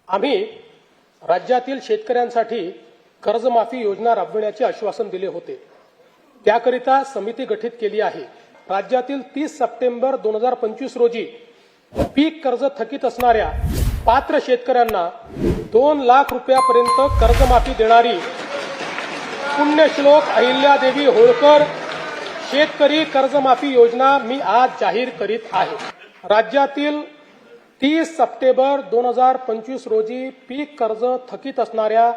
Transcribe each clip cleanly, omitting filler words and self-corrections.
आम्ही राज्यातील शेतकऱ्यांसाठी कर्जमाफी योजना राबविण्याचे आश्वासन दिले होते। त्याकरिता समिती गठीत केली आहे। राज्यातील 30 सप्टेंबर 2025 रोजी पीक कर्ज थकीत असणाऱ्या पात्र शेतकऱ्यांना 2 लाख रुपयापर्यंत कर्जमाफी देणारी पुण्यश्लोक अहिल्यादेवी होळकर शेतकरी कर्जमाफी योजना मी आज जाहीर करीत आहे। राज्यातील 30 सप्टेंबर 2025 रोजी पीक कर्ज थकीत असणाऱ्या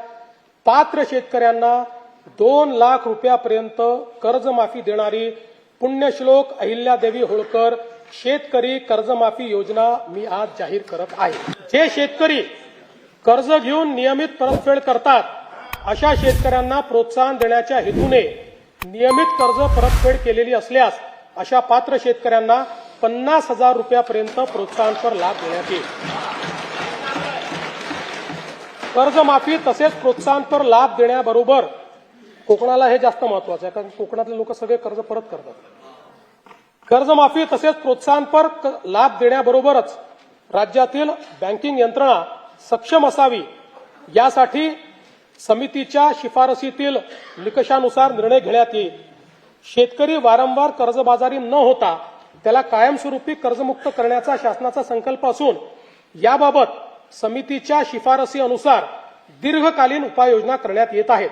पात्र शेतकऱ्यांना 2 लाख रुपयापर्यंत कर्जमाफी देणारी पुण्यश्लोक अहिल्यादेवी होळकर शेतकरी कर्जमाफी योजना मी आज जाहीर करत आहे। जे शेतकरी कर्ज घेऊन नियमित परतफेड करतात अशा शेतकऱ्यांना प्रोत्साहन देण्याच्या हेतूने नियमित कर्ज परतफेड केलेली असल्यास अशा पात्र शेतकऱ्यांना 50,000 रुपयापर्यंत प्रोत्साहनपर लाभ देण्यात येईल। कर्जमाफी तसेच प्रोत्साहनपर लाभ देण्याबरोबर कोकणाला हे जास्त महत्त्वाचं आहे, कारण कोकणातले लोक सगळे कर्ज परत करतात। कर्जमाफी तसेच प्रोत्साहनपर लाभ देण्याबरोबरच राज्यातील बँकिंग यंत्रणा सक्षम असावी यासाठी समितीच्या शिफारसीतील निकषानुसार निर्णय घेण्यात येईल। शेतकरी वारंवार कर्जबाजारी न होता त्याला कायमस्वरूपी कर्जमुक्त करण्याचा शासनाचा संकल्प असून याबाबत समितीच्या शिफारसी अनुसार दीर्घकालीन उपाययोजना करण्यात येत आहेत।